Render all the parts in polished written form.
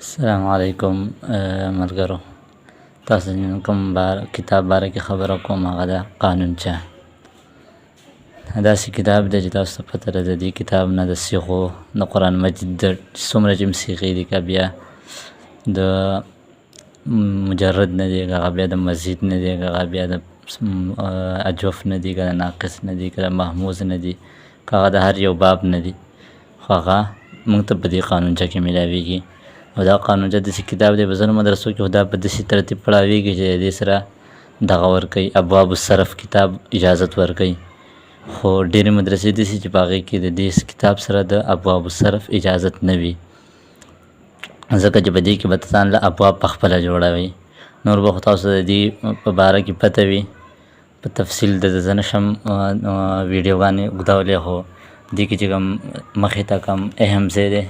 السلام علیکم ملګرو. تاسو نن کوم کتاب باره کې خبره کوم هغه د قانونچه. داسې کتاب دی چې تاسو ته پته ده د دې کتاب نه د صیغو د قرآن مجید د څومره چې صیغې دي که بیا د مجرد نه دي که هغه بیا د مزید نه دي که هغه بیا د اجوف نه دي که د ناقص نه دي که د محموز نه دي که هغه د هر یو باب نه دي خو هغه موږ ته په دې قانونچه کې میلاویږي. او دا قانونچه داسې کتاب دی په ځینو مدرسو کې خو دا په داسې ترتیب پړاویږي چې د دې سره دغه ورکوي ابواب الصرف کتاب اجازت ورکوي، خو ډېرې مدرسې داسې چې په هغې کې د دې کتاب سره د ابواب الصرف اجازت نه وي، ځکه چې په دې کې به ځان له ابواب پخپله جوړوي. نور به خو تاسو د دې په باره کې پته وي، په تفصیل د زه نشم ویډیوګانې اوږدولی، خو دې کې چې کوم مخې ته کوم اهم ځای دی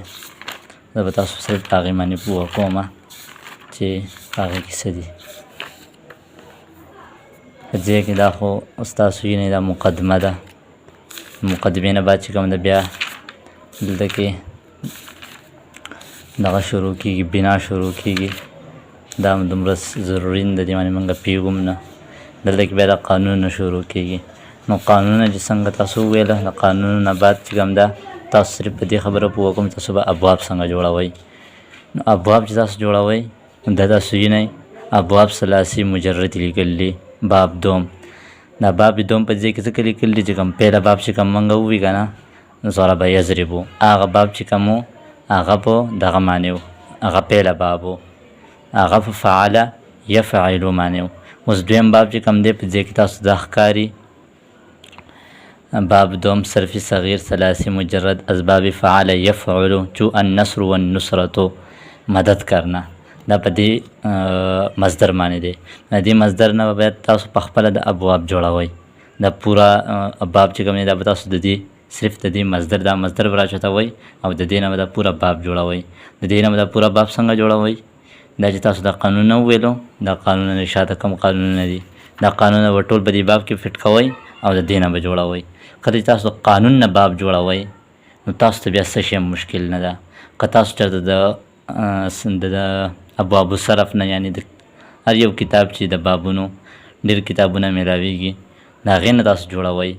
زه به تاسو صرف په هغې باندې پوهه کوم چې په هغې کې څه دي. په ځای کې دا خو ستاسو وینئ دا مقدمه ده، مقدمې نه بعد چې کوم ده بیا دلته کې دغه شروع کېږي، بنا شروع کېږي. دا هم دومره ضروري نه ده، دې باندې موږ پوهېږو نه. دلته کې بیا د قانونونه شروع کېږي. نو قانونونه چې څنګه تاسو وویله د قانونو نه بعد چې کوم ده تاسو صرف په دې خبره پوه کوم تاسو به ابواب څنګه جوړوئ. نو ابواب چې تاسو جوړوئ دا تاسو وینئ ابواب ثلاثي مجرد لیکل دي. باب دوم، دا باب دوم په دې کې څه لیکل دي چې کوم پیله باب چې کوم موږ ووایو که نه ضرب یضربو، هغه باب چې کوم و هغه په دغه معنی و، هغه پیله باب و، هغه په فعل یفعلو معنی و. اوس دویم باب چې کوم دی په دې کې تاسو دا ښکاري باب دوم صرفی صغیر ثلاثی مجرد اسباب فعل یفعلو چو النصر والنصرتو مدد کرنا، دا په دې مصدر معنی دی. د دې مصدر نه باید تاسو په خپله د ابواب جوړوئ. دا پورا باب چې کوم دی دا به تاسو د دې صرف د دې مصدر دا مصدر به راچتوئ او د دې نه به دا پورا باب جوړوئ. د دې نه به دا پورا باب څنګه جوړوئ؟ دا چې تاسو دا قانونونه وویلو دا قانونونه شاته کوم قانونونه دي دا قانونونه به ټول په دې باب کې فټ کوئ او د دې نه به جوړوئ. کله چې تاسو قانون نه باب جوړوئ نو تاسو ته بیا څه شی مشکل نه ده. که تاسو چېرته د ابواب الصرف نه یعنې د هر یو کتاب چې د بابونو ډېر کتابونه میلاویږي د هغې نه تاسو جوړوئ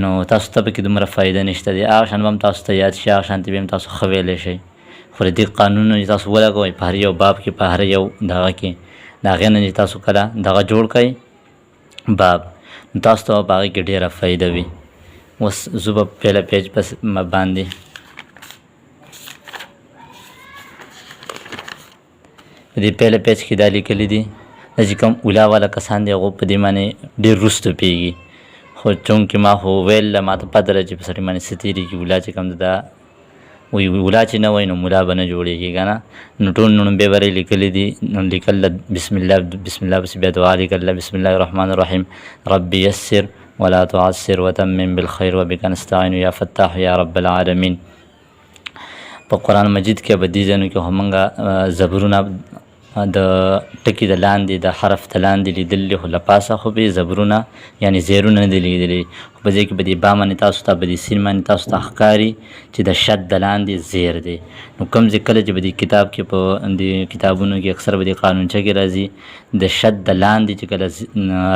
نو تاسو ته پکې دومره فایده نشته دی. هغه شان به هم تاسو ته یاد شي، هغه شانتې به هم تاسو ښه ویلی شئ، خو د دې قانونونه چې تاسو ولګوئ په هر یو باب کې په هر یو دغه کې د هغې نه چې تاسو کله دغه جوړ کړئ باب نو تاسو ته په هغې کې ډېره فایده وي. اوس زه به پیله پیج پس باندې په دې پیله پیج کې دا لیکلي دي دا چې کوم اولا والا کسان دي هغو په دې باندې ډېر وروسته پوهېږي، خو چونکې ما خو ویل ما ته پته ده چې په سړي باندې څه تېرېږي. اولا چې کوم ده دا وایي اولا چې نه وایي نو ملا به نه جوړېږي که نه. نو ټول نومبې بری لیکلي دي نو لیکل بسم الله پسې بیا دعا لیکل بسم الله الرحمن الرحیم رب یسر ولا تعسر وتمم بالخیر وبک نستعین یا فتاح یا رب العالمین. په قرآن مجید کې به دې ځایونو کې خو موږ زبرونه د ټکي د لاندې د حرف د لاندې لیدلي، خو له پاسه خو به زبرونه یعنې زیرونه نه دي لیدلي. خو په دې کې به دې با باندې تاسو ته به دې سین باندې تاسو ته ښکاري چې د شد د لاندې زیر دی. نو کوم ځای کله چې به دې کتاب کې په دې کتابونو کې اکثر به دې قانونچه کې راځي د شد د لاندې چې کله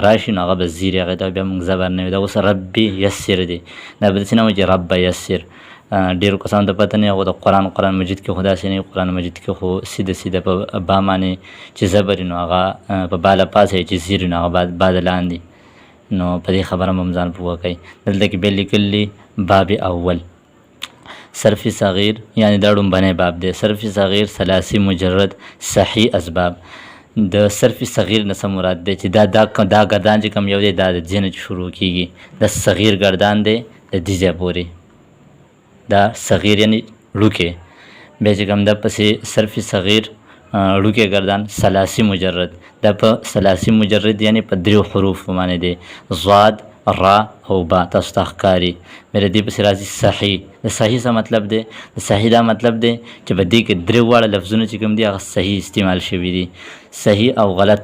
راشي نو هغه به زیر هغې ته بیا موږ زبر نه وي. دا اوس ربي یسر دی، دا به داسې نه وایي چې رب یسر. ډېرو کسانو ته پته نه هغو د قرآن مجید کې خو داسې نه وي. قرآن مجید کې خو سیده سیده په با باندې چې زبر نو هغه په با له پاسه چې زیر نو هغه با د لاندې. نو په دې خبره هم ځان پوه کوئ. دلته کې بیا لیکلي باب اول صرفي صغیر یعنې دا ړومبنی باب دی. صرفي صغیر ثلاثي مجرد صحیح اسباب. د صرفي صغیر نه څه مراد دی چې دا ګردان چې کوم یو دی دا د دې نه چې شروع کېږي د صغیر ګردان دی د دې ځای پورې دا صغیر یعنی لوکې. بیا چې کوم ده پسې صرفي صغیر لوکې ګردان ثلاثي مجرد دا په ثلاثي مجرد یعنی په دریو حروفو باندې دی ضاد را او با تاسو ته ښکاري. بیا د دې پسې راځي صحیح. د صحیح څه مطلب دی؟ د صحیح دا مطلب دی چې په دې کې درې واړه لفظونه چې کوم دي هغه صحیح استعمال شوي دي. صحیح او غلط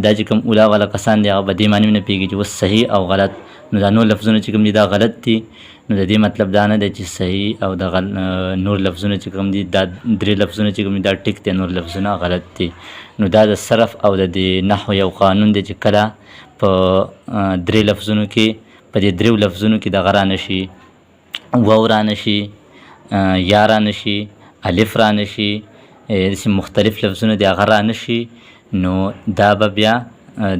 دا چې کوم اولا والا کسان دي هغه په دې معنی نه پوهېږي چې اوس صحیح او غلط نو دا نور لفظونه چې کوم دي دا غلط دي. نو د دې مطلب دا نه دی چې صحیح او د نور لفظونه چې کوم دي دا 3 لفظونه چې کوم دي دا ټیک دي، نور لفظونه غلط دي. نو دا د صرف او د نحو یو قانون دی چې کله په 3 لفظونو کې په دې 3 لفظونو کې دغه رانشي، واو رانشي، یا رانشي، الف رانشي، داسې مختلف لفظونه دي هغه رانشي، نو دا به بیا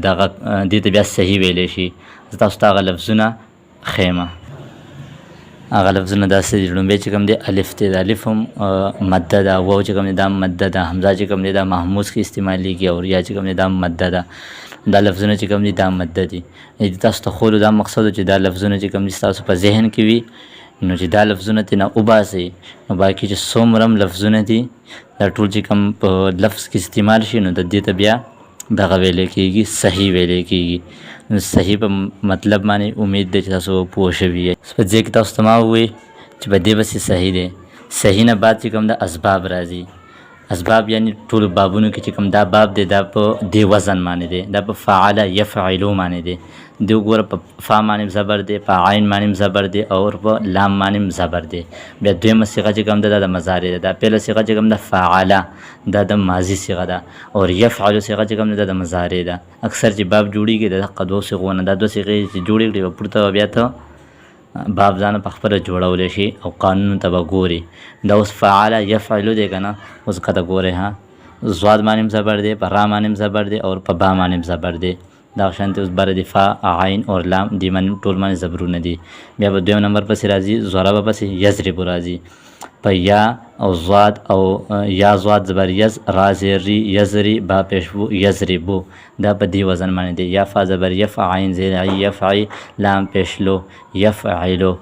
دغه دې ته بیا صحیح ویلی شي. زه تاسو ته هغه لفظونه ښیم. هغه لفظونه داسې دي. لومبی چې کوم دی الف دی، د الف هم مده ده، واو چې کوم دی دا مده ده، حمزه چې کوم دی دا محموس کې استعمالیږي، او یا چې کوم دی دا مده ده. دا لفظونه چې کوم دي دا مده دي. تاسو ته ښولو دا مقصد چې دا لفظونه چې کوم دي ستاسو په ذهن کې وي، نو چې دا لفظونه ترېنه وباسئ، نو باقي چې څومره هم لفظونه دي دا ټول چې کوم په لفظ کې استعمال شي، نو د دې ته بیا دغه ویلی کېږي، صحیح ویلی کېږي. نو صحیح په مطلب باندې امید دی چې تاسو پوه شوي یې. په دې کې تاسو ته ما ووایي چې په دې پسې صحیح دی. صحیح نه بعد چې کوم د اسباب راځي. اسباب یعنی ټولو بابونو کې چې کوم دا باب دی دا په دې وزن باندې دی، دا په فعل یفعلو باندې دی. دی وګوره په فا باندې زبر دی، په عین باندې زبر دی، او په لام باندې زبر دی. بیا دویمه صیغه چې کوم ده دا د مضارع ده. دا پیله صیغه چې کوم ده فعله دا د ماضي صیغه ده، او یفعلو صیغه چې کوم ده دا د مضارع ده. اکثر چې باب جوړیږي د دغه 2 صیغو نه، دا 2 صیغې چې جوړې کړي به پورته بیا ته باب ځان په خپله جوړولی شي او قانون ته به ګوري. دا اوس فعله یفعلو دی که نه، اوس کته ګورئ ها، ضاد باندې زبر دی، په را باندې زبر دی، او په با باندې زبر دی. دا شانتې اوس بره دی فا عین او لام دې باندې ټول باندې زبرونه دي. بیا به دویم نمبر پسې راځي ضربه پسې یضرب راځي. په یا او ضاد او یا ضاد زبر یز، را زیر ری یزری، با پیشبو یضربو، دا په دې وزن باندې دی. یا فا زبر یف، عین زیر عی یفعی، لام پیشلو یفعلو.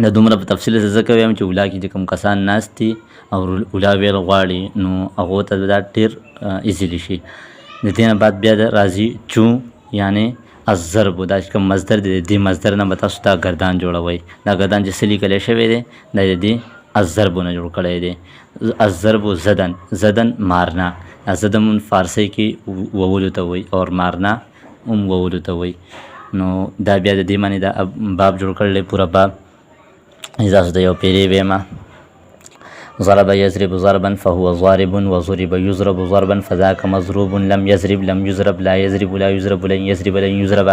دا دومره په تفصیل زه ځکه وایم چې اولا کې چې کوم کسان ناست دي او اولا ویل غواړي، نو هغو ته دا ډېر ایزیلی شي. د دې نه بعد بیا راځي چو، یعنی الضرب. دا چې کوم مصدر دی د دې مصدر نه به تاسو ته ګردان جوړوئ. دا ګردان چې څه لیکلی شوی دی دا د دې الضرب نه جوړ کړی دی. الضرب زدن، زدن مارنا. زدن فارسی کې وولو ته وایي، او مارنا هم وولو ته وایي. نو دا بیا د دې باندې دا باب جوړ کړلی پوره باب. تاسو ته یو پیرې ویمه، ضرب يضرب ضربا فهو ضارب، وضرب يضرب ضربا فذاك مضروب، لم يضرب لم يضرب، لا يضرب لا يضرب، لن يضرب لن يضرب.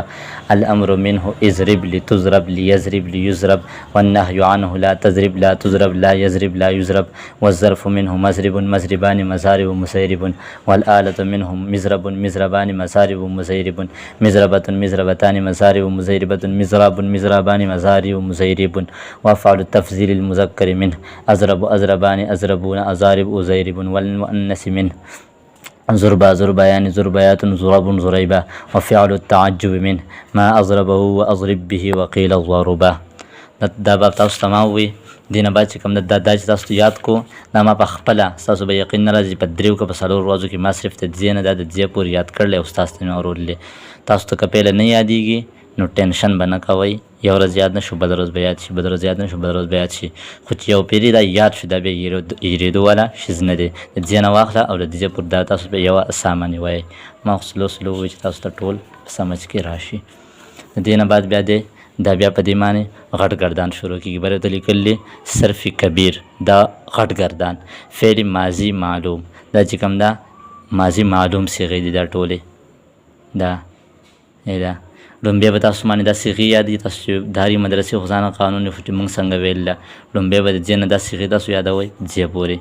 الأمر منه اضرب لتضرب ليضرب ليضرب، والنهي عنه لا تضرب لا تضرب لا يضرب لا يضرب. والظرف منه مضرب مضربان مضارب مسيرب، والآلة منهم مضرب مضربان مضارب مسيرب، مضربة مضربتان مضارب مزيربة، مضراب مضربان مضارب مسيرب. وأفعل التفضيل المذكر منه أضرب أضربان أضربون أضارب أزيرب، والمؤنث منه ضربا ضربيان ضربيات ضرب ضريبا. وفعل التعجب منه ما أضربه وأضرب به وقيل ضربا. دا باب تاسو ته ما ووایي. دې نه بعد چې کوم دا چې تاسو یاد کو، دا ما په خپله ستاسو به یقین نه راځي په 3 که په 4 ورځو کې ما صرف د ځې نه دا د ځې پورې یاد کړلی او ستاسو ته مې اوروللی. تاسو ته که پیله نه یادېږي نو ټینشن به نه کوئ. یو ورځ یاد نه شو بله ورځ به یاد شي، بله ورځ یاد نه شو بله ورځ به یاد شي. خو چې یو پیرې دا یاد شو دا بیا هېرېدو والا شیز نه دی. د ځې نه واخله او د دې پورې دا تاسو به یوه سامان وایئ. ما خو سلو وایي چې تاسو ته ټول په سمجھ کې راشي. د دې نه بعد بیا دی دا بیا په دې باندې غټ ګردان شروع کېږي. بره ته لیکلی صرف کبیر، دا غټ ګردان. فعل ماضي معلوم، دا چې کوم دا ماضي معلوم صیغې دي دا ټولې. دا لومبی به تاسو باندې دا صیغې یادې، تاسو چې داري مدرسې خزانه قانون چې موږ څنګه ویل ده، لومبی به د ځې نه دا صیغې تاسو یادوئ ځې پورې.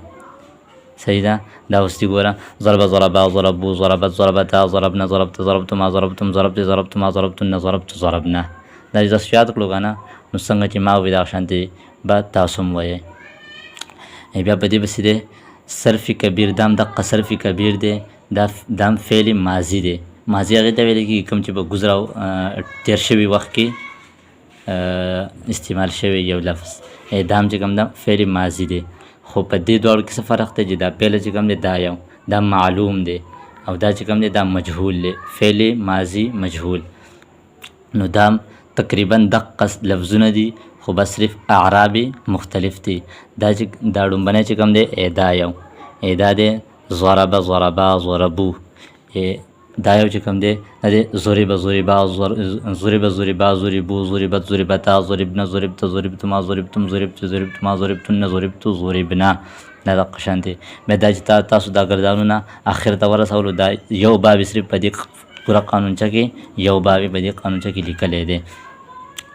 صحیح ده. دا اوس دې ګوره ضرب ضربا ضربو ضربت ضربتا ضربنا ضربت ضربتما ضربتم ضربت ضربتما ضربتن ضربت ضربنا. دا چې تاسو یاد کړو که نه، نو څنګه چې ما ووایي دغه شانتې به تاسو هم وایئ. بیا په دې پسې دی صرف کبیر. دا هم دقه صرف کبیر دی. دا هم فعل ماضي دی. ماضي هغې ته ویل کېږي کوم چې په ګذر او تېر شوي وخت کې استعمال شوی یو لفظ. دا هم چې کوم ده فعل ماضي دی. خو په دې دواړو کې څه فرق دی چې دا پیله چې کوم دی دا معلوم دی، او دا چې کوم دی دا مجهول دی. فعل ماضي مجهول. نو دا تقریبا دقه لفظونه دي، خو بس صرف اعراب مختلف دي. دا ډومبنی چې کوم دی ادا دی ضرب ضربا ضربو. دا یو چې کوم دی دا دی ضرب ضربا ضرب ضربا ضربو ضربت ضربتا ضربنا ضربت ضربتما ضربتم ضربت ضربتما ضربتن ضربت ضربنا دا د قشان دی بیا دا چې تاسو دا ګردانونه اخر ته ورسولو دا یو باب صرف په دې پوره قانونچه کې یو باب په دې قانونچه کې لیکلی دی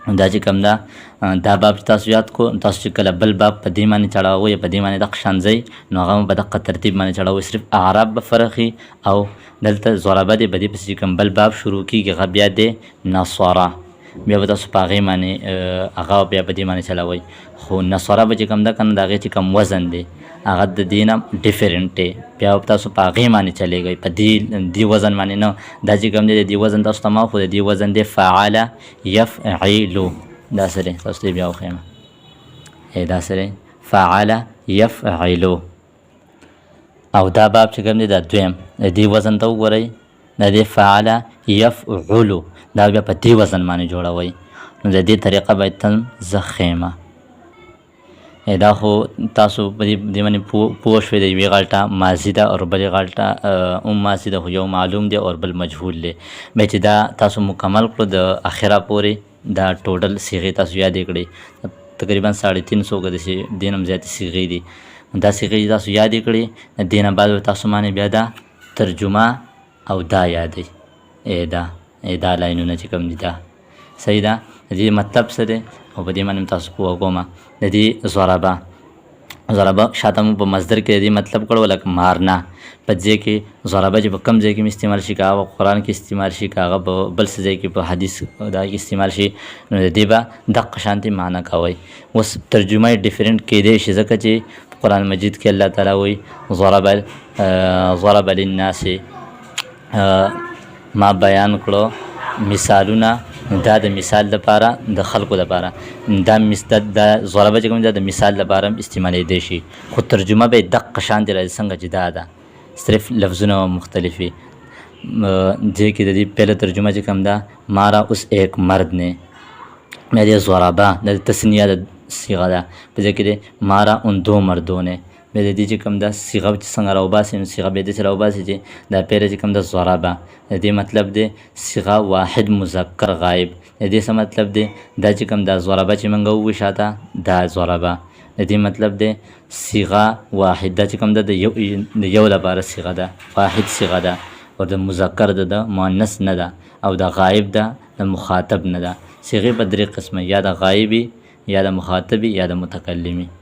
دا چې کوم دا باب چې تاسو یاد کو تاسو چې کله بل باب په دې باندې چړاوئ یا په دې باندې دغه شان ځئ نو هغه هم په دغه ترتیب باندې چړاوئ صرف اعراب به فرق وي او دلته ضربه دی په دې پسې چې کوم بل باب شروع کېږي هغه بیا دی نصره بیا به تاسو په هغې باندې هغه بیا په دې باندې چلاوئ خو نصره به چې کوم ده که نه د هغې چې کوم وزن دی هغه د دې نه ډفرنټ دی بیا به تاسو په هغې باندې چلیږئ په دې وزن باندې نه دا چې کوم دی د دې وزن تاسو ته ما خو د دې وزن دی فعله یفعلو دا سره تاسو ته بیا وښیم دا سره فعله یفعلو او دا باب چې کوم دی دا دویم د دې وزن ته وګورئ د دې فعله یفعلو دا بیا په دې وزن باندې جوړوئ نو د دې طریقه باید تم زه ښیمه دا خو تاسو په دې باندې پوه شوئ د یوې غلطه ماضي ده او بلې غلطه هم ماضي ده خو یو معلوم دی او بل مجهول دی بیا چې دا تاسو مکمل کړو د اخره پورې دا ټوټل صیغې تاسو یادې کړئ تقریبا 350 که داسې دې نه هم زیاتې صیغې دي دا صیغې تاسو یادې کړئ د دې نه بعد تاسو باندې بیا دا ترجمه او دا یادئ دا لاینونه چې کوم دي دا صحیح ده د دې مطلب څه دی او په دې باندې تاسو پوه کومه د دې ضربه شاته مو په مصدر کې د دې مطلب کړو لکه مارنا په ځای کې ضربه چې په کوم ځای کې هم استعمال شي که هغه قرآن کې استعمال شي که هغه په بل څه ځای کې په حدیث دا کې استعمال شي نو د دې به دقه شانتې معنی کوئ اوس ترجمه یې ډفرنټ کیدی شي ځکه چې په قرآن مجید کې الله تعالی وایي ضرب للناس ما بیان کړو مثالونه دا د مثال لپاره د خلکو لپاره دا ضربه چې کوم دا د مثال لپاره هم استعمالیدی شي خو ترجمه به یې دقه شانتې راځي څنګه چې دا ده صرف لفظونه مختلف وي دې کې د دې پهله ترجمه چې کوم ده مارا اس ایک مرد نے میں دې ضربه د تسنیه د صیغه ده په دې کې د مارا ان دو مردوں نے بیا د دې چې کوم دا صیغه چې څنګه راوباسي نو صیغه بیا داسې راوباسي چې دا پیله چې کوم دا ضربه د دې مطلب دی صیغه واحد مذکر غایب د دې څه مطلب دی دا چې کوم دا ضربه چې موږ ووایو شاته دا ضربه د دې مطلب دی صیغه واحد دا چې کوم ده د یو لپاره صیغه ده واحد صیغه ده او د مذکر ده د مؤنث نه ده او د غایب ده د مخاطب نه ده صیغې په درې قسمه یا د غایبي یا د مخاطبي یا د متکلمي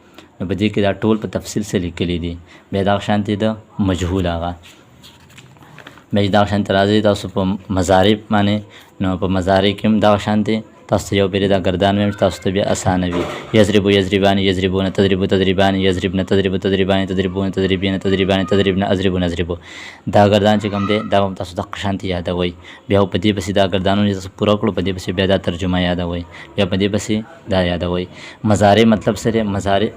نو په دې کې دا ټول په تفصیل سره لیکلي دي بیا دغه شانتې د مجهول هغه بیا چې دغه شانتې راځي تاسو په مضارع باندې نو په مضارع کې هم دغه شانتې تاسو ته یو پیرې دا ګردان ویم چې تاسو ته بیا اسانه وي یضربو یضربان یضربون تضربو تضربان یضربن تضربو تضربان تضربون تضربین تضربان تضربن اضربو نضربو دا ګردان چې کوم دی دا به تاسو دغه شانتې یادوئ بیا په دې پسې دا ګردانونه تاسو پوره کړو په دې پسې بیا دا ترجمه یادوئ بیا په دې پسې دا یادوئ مضارع مطلب سره مضارع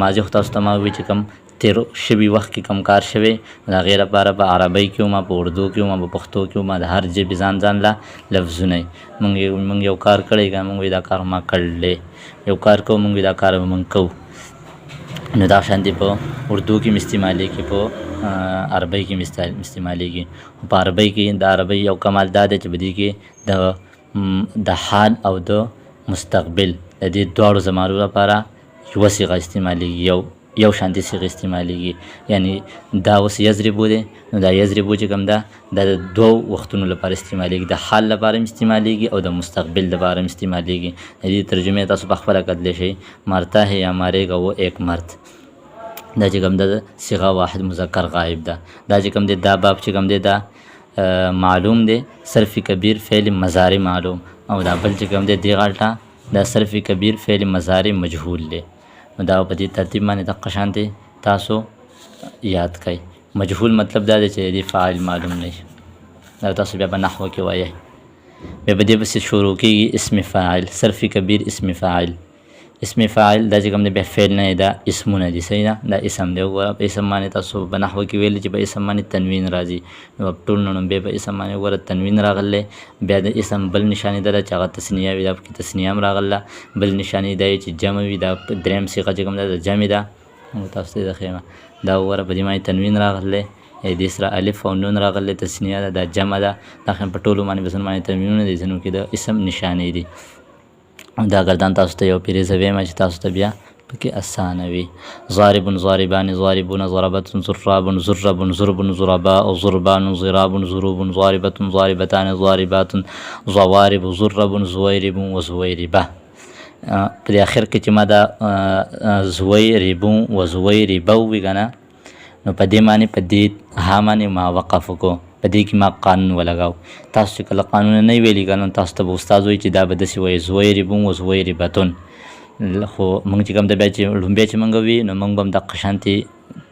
ماضي خو تاسو ته ما ووایي چې کوم تیر شوي وخت کې کم کار شوی د هغې لپاره په عربۍ کې وم په اردو کې وم په پښتو کې وم د هر ژبې ځان له لفظونه موږ یو کار کړی که موږ دا کار ما کړلی یو کار کوو موږ دا کار به موږ کوو نو دا شانتې په اردو کې م استعمالیږي په عربۍ کې م استعمالیږي په عربۍ کې د عربۍ یو کمال دا دی چې په دې کې د حال او د مستقبل د دې دواړو زمانو لپاره یوه صیغه استعمالیږي یو شانتې صیغه استعمالیږي یعنی دا اوس یضربو دی نو دا یضربو چې کوم ده دا د دوو وختونو لپاره استعمالیږي د حال لپاره هم استعمالیږي او د مستقبل لپاره هم استعمالیږي د دې ترجمه تاسو په خپله کتلی شئ مارتا ہے یا مارے گا وہ ایک مرد دا چې کوم ده صیغه واحد مذکر غایب ده دا چې کوم دی دا باب چې کوم دی دا معلوم دی صرف کبیر فعل مضارع معلوم او دا بل چې کوم دی دې غلطه دا صرف کبیر فعل مضارع مجهول دی نو دا په دې ترتیب باندې دقه شانتې تاسو یاد کړئ مجهول مطلب دا دی چې د فاعل معلوم نه شي دا تاسو بیا په نحوه کې وایئ بیا په دې پسې شروع کېږي اسم فاعل صرف کبیر اسم فاعل اسم فاعل دا چې کوم دی بیا فعل نه دا اسمونه دي صحیح ده دا اسم دی وګوره په اسم باندې تاسو په نحوه کې ویلي چې په اسم باندې تنوین راځي نو ټول نو بیا په اسم باندې وګوره تنوین راغلی بیا د اسم بل نشانې ده چې هغه تسنیه وي دا پکې تسنیه هم راغله بل نشانې دا چې جمع وي دا دریم صیغه چې کوم ده د جمع ده تاسو ته ښیمه دا وګوره په دې باندې تنوین راغلی دې سره الف او نون راغلی تسنیه ده دا جمع ده دا په ټولو باندې بسن باندې تنوینونه دي ځینو کې د اسم نشانې دي دا ګردان تاسو ته یو پیریزه ویم چې تاسو ته بیا پکې اسانه وي ضارب ضاربان ضاربون ضربت ضراب ضرب ضرب ضرباء ضربان ضراب ضروب ضاربة ضاربتان ضاربات ضوارب ضرب زويرب وزويربه په دې اخر کې چې ما دا زويرب وزويربه وي کنه نو په دې معنی په دې ها معنی ما وقف کو په دې کې ما قانون ولګاو تاسو چې کله قانون نه ویلي کنه تاسو ته استاد وایي چې دا به داسې وایي زويرب وزويربتون خو موږ چې کوم د بیا چې لومبیا چې موږ وي نو موږ به هم دقه شانتې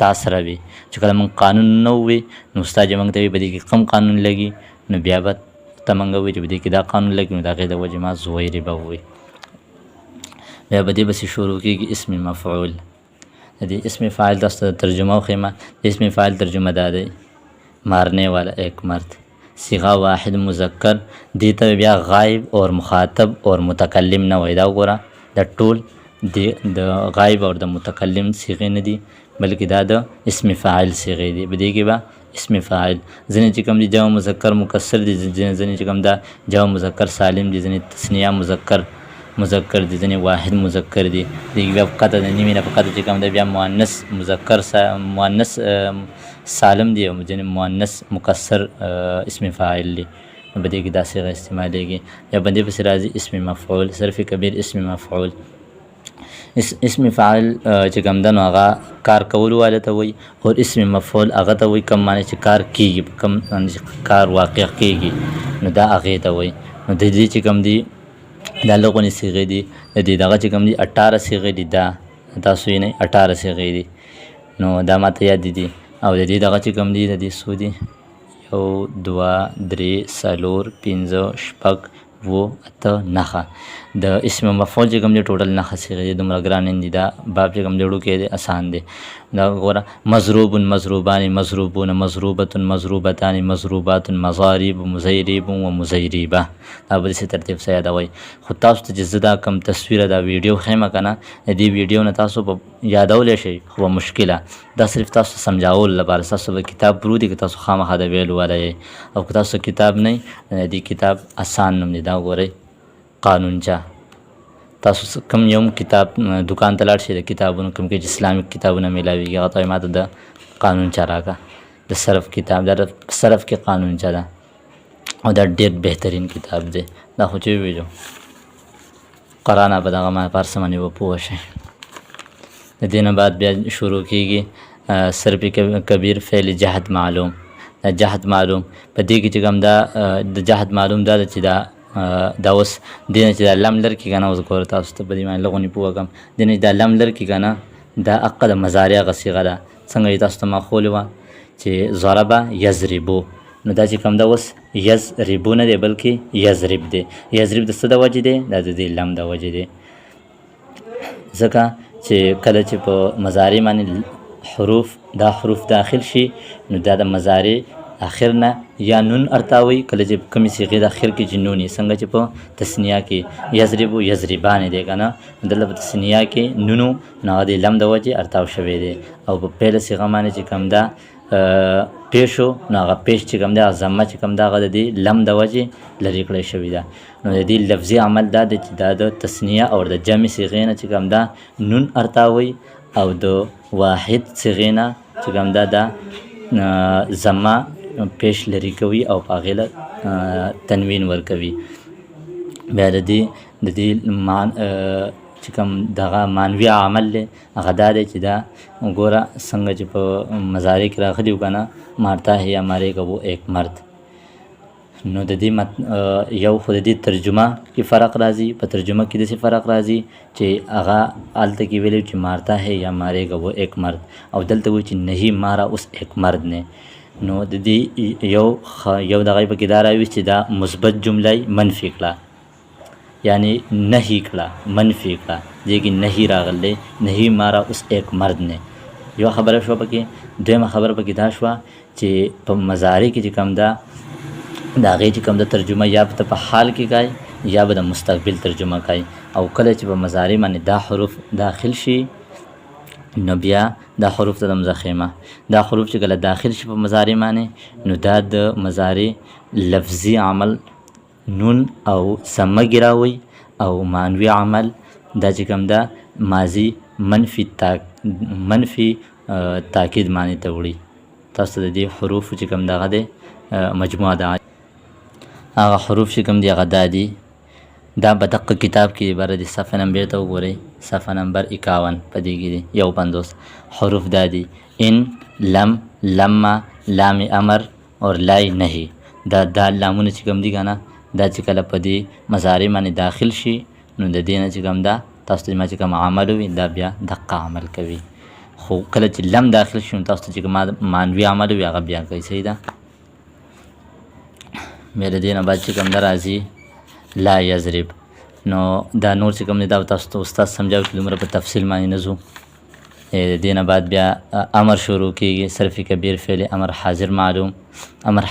تا سره وي چې کله موږ قانون نه وي نو استاد چې موږ ته وي په دې کې کم قانون لګي نو بیا به ته موږ وي چې په دې کې دا قانون لګي نو د هغې د وجې ما زویربه ووي بیا به دې بسې شروع کېږي اسم مفعول د دې اسم فاعل تاسو ته ترجمه وښیمه د اسم فاعل ترجمه دا دی مارنے والا ایک مرد صیغه واحد مذکر دې ته بیا غایب اور مخاطب اور متکلم نه وایي دا وګوره د ټول د غایب او د متکلم صیغې نه دي بلکې دا د اسم فاعل صیغې دي په دې کې به اسم فاعل ځینې چې کوم دي جمع مذکر مکسر دي ځینې چې کوم دا جمع مذکر سالم دي ځینې تثنیه مذکر دي ځینې واحد مذکر دي دې کې بیا فقط د نیمې نه فقط چې کوم دی بیا مؤنث مذکر مؤنث سالم دي او ځینې مؤنث مکسر اسم فاعل دي په دې کې دا صيغه استعمالېږي یا باندې پسې راځي اسم مفعول صرف کبیر اسم مفعول اسم فاعل چې کوم ده نو هغه کار کولو والا ته وایي او اسم مفعول هغه ته وایي کوم معنی چې کار کېږي کوم کار واقع کېږي نو دا هغې ته وایي نو د دې چې کوم دي دا لغونې صیغې دي د دې دغه چې کوم دي 18 صیغې دي دا تاسو یې نه 18 صیغې دي نو دا ماته یاد دي او د دې دغه چې کوم دي د دې څو دي 1 2 3 4 5 6 7 9 د اسم مفعول چې کوم دی ټوټل 9 صیغې دي دومره ګرانې دي دا باب چې کوم دی وړوکی دی اسان دی دا وګوره مضروب مضروبان مضروبون مضروبة مضروبتان مضروبات مضارب مزیرب و مزیربه دا به داسې ترتیب سره یادوئ خو تاسو ته چې زه دا کوم تصویره دا ویډیو ښیم که نه د دې ویډیو نه تاسو به یادولی شئ خو به مشکله دا صرف تاسو سمجھاولو لپاره ستاسو به کتاب پروت دی که تاسو خامخا د ویلو والا یې او که تاسو کتاب نه د دې کتاب اسان نوم دی دا وګورئ قانونچه تاسو کوم یو کتاب دکان ته لاړ شئ د کتابونو کوم کې چې اسلامي کتابونه میلاویږي هغه ته وایي ماته د قانونچه راکړه د صرف کتاب دا صرف کې قانونچه ده او دا ډېر بهترین کتاب دی دا خو چې وویلو قرآن به دغه ما په هر څه باندې به پوه شئ د دې نه بعد بیا شروع کېږي صرف کبیر فعل جهد معلوم دا جهد معلوم په دې کې چې کوم دا د جهد معلوم دا ده چې دا اوس دې نه چې دا لم لر کې که نه اوس ګوره تاسو ته په دې باندې لغونې پوه کړم دې نه چې دا لم لر کې که نه دا حقه د مضارع هغه صیغه ده څنګه چې تاسو ته ما ښولې وه چې ضربه یضربو نو دا چې کوم ده اوس یضربو نه دی بلکې یضرب دی یضرب د څه د وجې دی دا د دې لم د وجې دی ځکه چې کله چې په مضارع باندې دا حروف داخل شي نو دا د مضارع اخر نه یا نون ارتاوي کله چې کومې صیغې د اخر کې چې نون څنګه چې په تثنیه کې یضربو یضربان دی که نه دلته په تثنیه کې نونو نو هغه د لم د وجې ارتاو شوی دی او په پیله صیغه باندې چې کوم ده پیشو نو هغه پیش چې کوم ده هغه ضمه چې کوم ده هغه د دې لم د وجې لرې کړی شوي ده نو د دې لفظي عمل دا دی چې دا د تثنیه او د جمع صیغې نه چې کوم ده نون ارتاوي او د واحد صیغې نه چې کوم ده دا ضمه پیش لري کوي او په هغې له تنوین ورکوي بیا د دې چې کوم دغه معنوي عمل دی هغه دا دی چې دا ګوره څنګه چې په مضارع کې راغلي وو که نه مارتا ہے یا مارېږه وہ ایک مرد نو د دې یو خو د دې ترجمه کې فرق راځي په ترجمه کې داسې فرق راځي چې هغه هلته کې ویلي چې مارتا ہے یا مارېږه وہ ایک مرد او دلته وایي چې نہیں مارا اس ایک مرد نے نو د دې یو دغه پکې دا راوي چې دا مثبت جمله منفي کړه یعنی نهی کړه منفي کړه دې کې نهی راغلی نهی مارا اوس ایک مرد نه یو خبره شوه پکې دویمه خبره پکې دا شوه چې په مضارع کې چې کوم ده د هغې چې کوم ده ترجمه یا به ته په حال کې کوي یا به د مستقبل ترجمه کوي او کله چې په مضارع باندې دا حروف داخل شي نو بیا دا حروف ته د مزخمه دا حروف چې کله داخل شي په مضارع باندې نو دا د مضارع لفظي عمل نون او سمه ګراوي او معنوي عمل دا چې کوم دا ماضي منفي تاکید معنی ته وړي. تاسو د دې حروف چې کوم دغه دی مجموعه ده هغه حروف چې کوم دي هغه دا دي. دا په دقه کتاب کې عباره د صفحه نمبر ته وګورئ صفحه نمبر 51 په دې کې دي 51 حروف دا دي ان لم لما لام امر اور لای نهی. دا لامونه چې کوم دي کنه دا چې کله په دې مضارع باندې داخل شي نو د دې نه چې کوم دا تاسو ته چې کوم عمل وي دا بیا دقه عمل کوي. خو کله چې لم داخل شي نو تاسو ته چې کوم معنوي عمل وي هغه بیا کوي. صحیح ده. بیا د دې نه بعد چې کوم دا راځي لا یضرب نو دا نور چې کوم دی دا تاسو ته استاد سمجھاو چې دومره په تفصیل باندې نه ځو. د دې نه بعد بیا امر شروع کیږي صرف کبیر فعل امر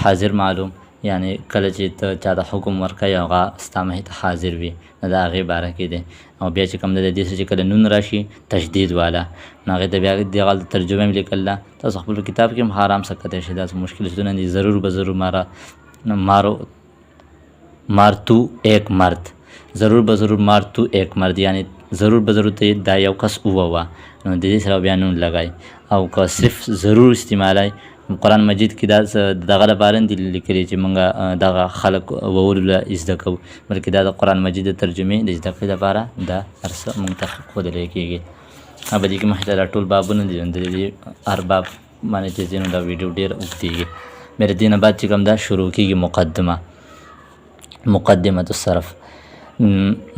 حاضر معلوم یعنی کله چې ته چا د حکم ورکوي هغه ستا مخې ته حاضر وي نو د هغې باره کې دی. او بیا چې کوم دی د دې چې کله نون راشي تشدید والا نو هغې ته بیا دغه ترجمه هم لیکل ده. تاسو خپل کتاب کې هم آرام سره کتلی شئ. داسې مشکل شتونه دي. ضرور به ضرور مارتو ایک مرد ضرور به ضرور مارتو ایک مرد یعنی ضرور به ضرور ته دا یو کس ووه نو د دې سره بیا نون لګئ. او که صرف ضرور استعمالوئ قرآن مجید کې دا دغه لپاره دي لیکلي چې موږ دغه خلق وولو له زده کوو بلکې دا د قرآن مجید د ترجمې د زده کړې لپاره دا هر څه موږ ته ښودلی کېږي. په دې کې مخکې ته دا ټول بابونه دي د دې هر باب باندې چې ځینو دا ویډیو ډېر اوږدېږي. بیا د دې نه بعد چې کوم دا شروع کېږي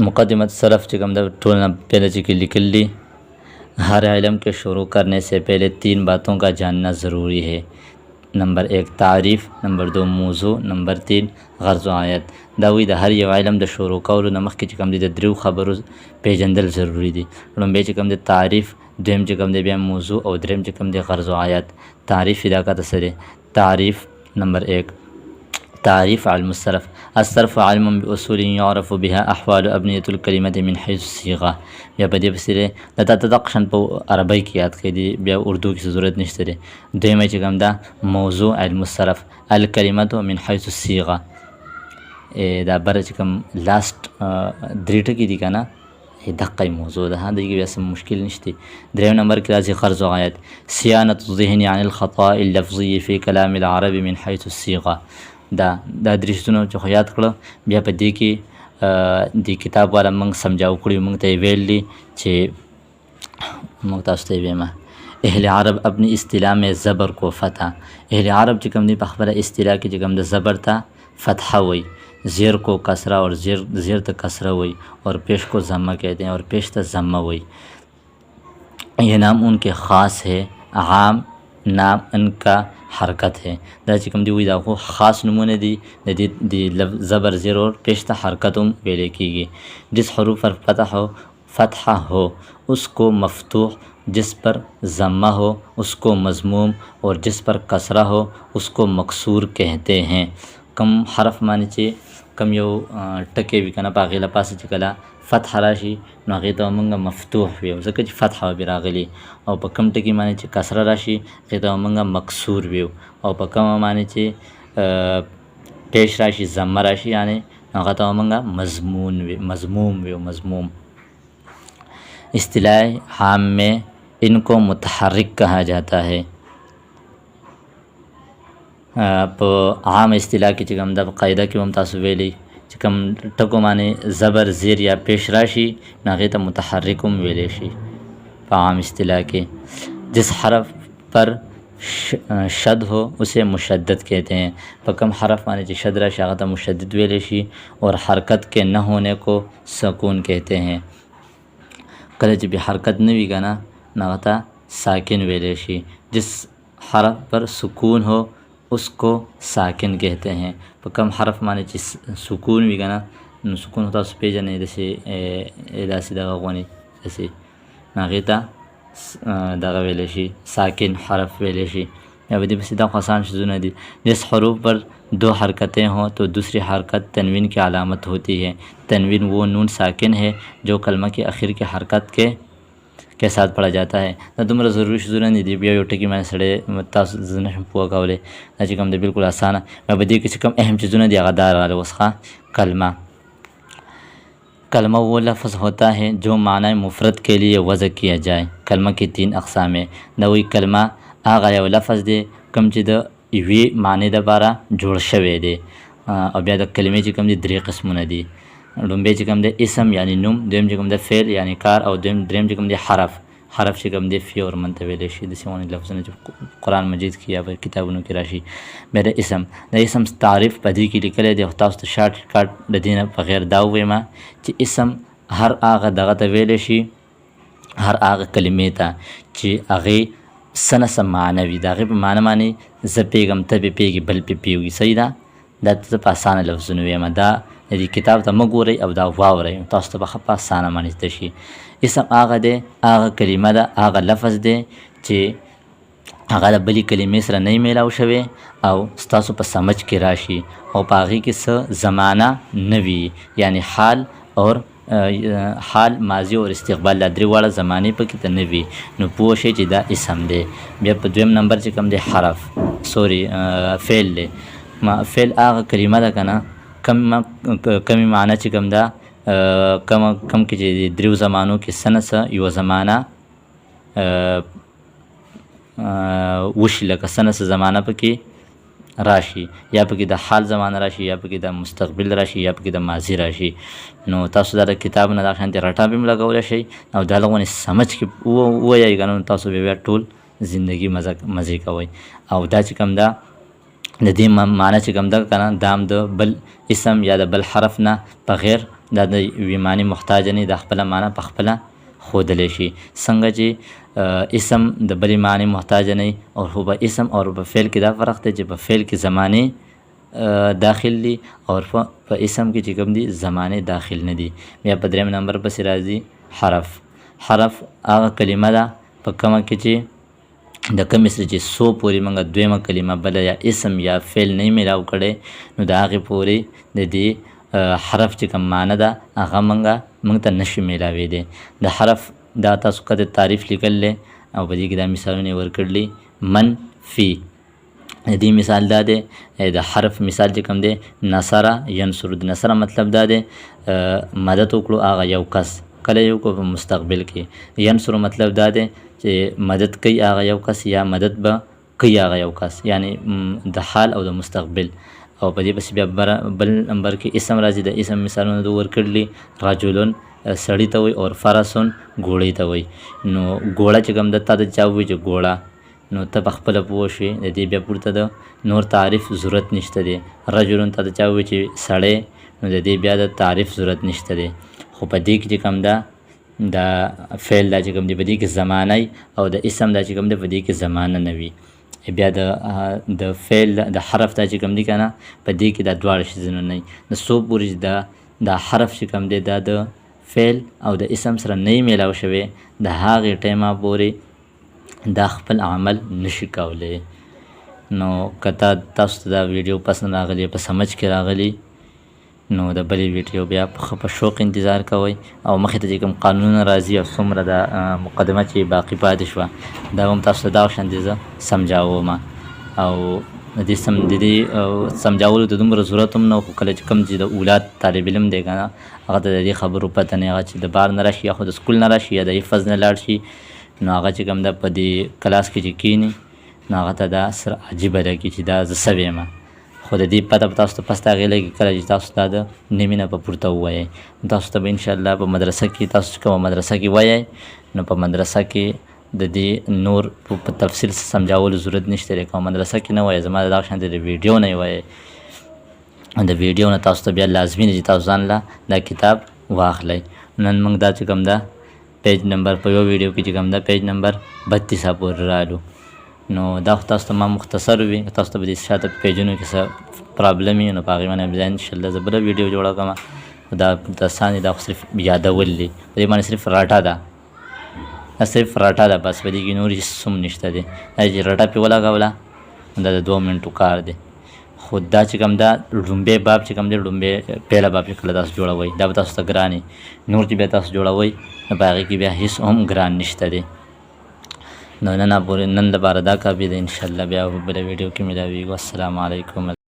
مقدمة الصرف چې کوم دا ټول نه پہلے چې کې لیکل دي ہر علم کے شروع کرنے سے پہلے 3 باتوں کا جاننا ضروری ہے. نمبر 1 تعریف، نمبر 2 موضوع، نمبر 3 غرض و آیت. دا وی د هر یو علم د شروع کولو نه مخکې چې کوم دي د دریو خبرو پیژندل ضروری دي. لومبی چې کوم دی تعریف، دویم چې کوم دی بیا موضوع او دریم چې کوم دی غرض و آیت. تعریف دا کا څه دی؟ تعریف نمبر 1 تعریف علم الصرف. الصرف علم باصول يعرف بها احوال ابنيه الكلمه من حيث الصيغه. بیا په دې پسې د تدقشن په عربی کې یاد کړئ دي بیا اردو کې ضرورت نشته دی. دویمه چې کوم دا موضوع علم الصرف الکلمه من حيث الصيغه. دا بره چې کوم لاست 3 ټکي دي کنه دقه موضوع ده هدا کې بیا سم مشکل نشته. دریم نمبر کې راځي غرض و آیت. صيانه الذهن عن الخطا اللفظي في كلام العرب من حيث الصيغه. دا درشتونه چې خو یاد کړه بیا په دې کې د کتاب والا موږ سمجھاو کړي موږ ته ویل دي چې موږ تاسو ته ویمه اهل عرب اپنی اصطلاح میں زبر کو فتح. اهل عرب چې کوم دی په خپله اصطلاح کې چې کوم د زبر ته فتحه وي، زیر کو کسرہ اور زیر ته کسرہ وي اور پیش کو ضمہ کہتے ہیں اور پیش ته ضمہ وي. یہ نام ان کے خاص ہے، عام نام ان کا حرکت ہے. دا چې کوم دی وی دا خو خاص نمونه دي د دې زبر زیر اور پیش ته حرکت هم ویل کېږي. جس حروف پر فتحہ ہو اس کو مفتوح، جس پر ضمہ ہو اس کو مضموم اور جس پر کسرہ ہو اس کو مکسور کہتے ہیں. کم حرف معنی چې کم یو ټکی وي کنه په هغې لپاسې چې کله فتح راشي نو هغې ته موږ مفتوح وي ځکه چې فتحه به راغلي، او په کم ټکي باندې چې کسره راشي هغې ته موږ مکسور وي، او په کومه باندې چې پیش راشي ضمه راشي یعنی هغه ته موږ مضموم وي. اصطلاح عام میں ان کو متحرک کہا جاتا ہے. په عام اصطلاح کې چې کوم دا په قاعده کې هم تاسو ویلی چې کوم ټکو باندې زبر زیر یا پیش راشي نو هغې ته متحرک هم ویلی شي په عام اصطلاح کې. جس حرف پر شد ہو اسے مشدد کہتے ہیں. په کم حرف باندې چې شد راشي هغه ته مشدد ویلی شي اور حرکت کے نہ ہونے کو سکون کہتے ہیں. کله چې به حرکت نه وي که نه نو هغه ته ساکن ویلی شي. جس حرف پر سکون ہو اس کو ساکن کہتے ہیں. په کم حرف باندې چې سکون وي که نه نو سکون تاسو پېژنئ داسې دغه غوندې داسې نو هغې ته دغه ویلی شي ساکن حرف ویلی شي. یا په دې پسې دا خو آسان شیزونه دي. جس حروف پر 2 حرکتیں ہوں تو دوسری حرکت تنوین کی علامت ہوتی ہے. تنوین وہ نون ساکن ہے جو کلمہ کے آخر کی حرکت के साथ पढ़ा जाता है. دا دومره ضروري شیزونه نه دي. بیا یو ټکي باندې سړی تاسو زه نشم پوه کولی. دا چې کوم دی بالکل اسانه. بیا په دې کې چې کوم اهم چیزونه دي هغه دا راغلي اوس ښه. کلمه کلمہ وہ لفظ ہوتا ہے جو معنی مفرد کے لیے وضع کیا جائے. کلمہ کی 3 اقسام ہے. دا وی کلمہ هغه یو لفظ دی کوم چې د یوې معنی دپاره جوړ شوی دی. او بیا د کلمې چې کوم دي 3 قسمونه دي. لومبی چې کوم دی اسم یعنی نوم، دویم چې کوم دی فعل یعنی کار، او دریم چې کوم دی حرف. حرف چې کوم دی فی اور من ته ویلی شي. داسې ونې لفظونه چې قرآن مجید کې یا په کتابونو کې راشي. بیا د اسم، د اسم تعریف په دې کې لیکلی دی. خو تاسو ته شارټ کټ د دې نه بغیر دا ووایم چې اسم هر هغه دغه ته ویلی شي، هر هغه کلمې ته چې هغې څه نه څه معنی وي. د هغې په معنی باندې زه پوهېږم، ته پې پوهېږي، بل پې پوهېږي. صحیح ده. دا ته په اسانه لفظونه ویم. دا د دې کتاب ته مه ګورئ او دا واورئ، تاسو ته به ښه په اسانه باندې زده شي. اسم هغه دی، هغه کلمه ده، هغه لفظ دی چې هغه د بلې کلمې سره نه میلاو شوی او ستاسو په سمجھ کې راشي او په هغې کې څه زمانه نه وي، یعنی حال اور حال، ماضی اور استقبال، دا 3 واړه زمانې پکې ته نه وي. نو پوه شئ چې دا اسم دی. بیا په 2م نمبر چې کوم دی حرف فعل دی. فعل هغه کلمه ده که نه کمی معنی چې کوم ده کم کې چې 3 زمانو کې څه نه څه یوه زمانه وشي، لکه څه نه څه زمانه پکې راشي، یا پکې د حال زمانه راشي، یا پکې د مستقبل راشي، یا پکې د ماضي راشي. نو تاسو دا د کتاب نه دا شانتې رټه به هم لګولی شئ او دا لغونې سمجھ کې ووایئ که نه تاسو بیا ټول زندگی مزې کوئ. او دا چې کوم ده د دې معنی چې کوم ده که نه دا هم د بل اسم یا د بل حرف نه بغیر دا د یوې معنی محتاج نه د خپله معنی په خپله ښودلی شي. څنګه چې اسم د بلې معنی محتاج نه او خو په اسم او په فعل کې دا فرق دی چې په فعل کې زمانې داخل دي او په اسم کې چې کوم دي زمانې داخل نه دي. بیا په 3م نمبر پسې راځي حرف. حرف هغه کلمه ده په کومه کې چې د کومې سره چې څو پورې موږ 2مه کلمه بله یا اسم یا فعل نه میلاو کړی نو د هغې پورې د دې حرف چې کوم معنی ده هغه موږ ته نشي میلاویدی. د حرف دا تاسو کده تعریف لیکل دی او په دې کې دا مثالونه ورکړلي. من فی د دې مثال دا دی. د حرف مثال چې کوم دی نصره ینصر. د نصره مطلب دا دی مدد وکړو هغه یو کس، کله یو کو په مستقبل کې. ینصر مطلب دا دی چې مدد کوي هغه یو کس یا مدد به کوي هغه یو کس، یعنی د حال او د مستقبل. او په دې پسې بیا بل نمبر کې اسم راځي. د اسم مثالونه د ورکړلي. رجلون سړی ته وایي او فرسون ګوړې ته وایي. نو ګوړه چې کوم ده تا د چا ووایي چې ګوړه، نو ته په خپله پوه شوې. د دې بیا پورته د نور تعریف ضرورت نشته دی. رجلون ته د چا ووایي چې سړی، نو د دې بیا د تعریف ضرورت نشته دی. خو په دې کې چې کوم ده دا فعل دا چې کوم دی په دې کې زمانی او د اسم دا چې کوم دی په دې کې زمانه نه وي. بیا د فعل د حرف دا چې کوم دی که نه په دې کې دا دواړه شیزونه نه وي. د څو پورې دا حرف چې کوم دی دا د فعل او د اسم سره نه میلاو شوی د هغې ټیمه پورې دا خپل عمل نشي کولی. نو که تاسو ته دا ویډیو پسند راغلی، په سمجھ کې راغلی، نو د بلې ویډیو بیا په شوق انتظار کوئ. او مخې ته چې کوم قانونونه راځي او څومره د مقدمه چې باقي پاتې شوه دا هم تاسو ته دا شانتې زه سمجاوم. او د دې سمجاولو ته دومره ضرورت هم نه، خو کله چې کوم چې د اولاد طالب علم دی که نه هغه ته د دې خبرو پته نه، هغه چې د بار نه راشي یا خو د سکول نه راشي یا د حفظ نه لاړ شي، نو هغه چې کوم ده په دې کلاس کې چې کښېني نو هغه ته دا سره عجیبه لګي چې دا زه څه ویم. خو د دې پته به تاسو ته پس د هغې لګي کله چې تاسو دا د نیمې نه په پورته ووایئ. تاسو ته به انشاءالله په مدرسه کې تاسو چې کومه مدرسه کې وایئ نو په مدرسه کې د دې نور په تفصیل سمجاولو ضرورت نشته دی. کومه مدرسه کې نه وایئ، زما د دغه شانتې د ویډیو نه یې وایئ. د ویډیو نه تاسو ته بیا لازمي دی چې تاسو ځان له دا کتاب واخلئ. نن موږ دا چې کوم ده پیج نمبر په یو ویډیو کې چې کوم ده پیج نمبر 32 پورې رالو. نو دا خو تاسو ته ما مختصر وي، تاسو ته به د شاته پیجونو کې څه پرابلم وي نو په هغې باندې بیا انشاءالله زه بله ویډیو جوړه کوم. دا آسان دي، دا خو صرف یادول دي، په دې باندې صرف رټه ده، دا صرف رټه ده بس، په دې کې نور هېڅ هم نشته دی. دا چې رټه پرې ولګوله دا د 2 منټو کار دی. خو دا چې کوم دا لومبی باب چې کوم دی لومبی پیله باب چې کله تاسو جوړوئ دا به تاسو ته ګران وي. نور چې بیا تاسو جوړوئ نو په هغې کې بیا هېڅ هم ګران نشته دی. نو نن لپاره دا کافي دی. انشاءالله بیا په بله ویډیو کې ملاویږو. السلام علیکم.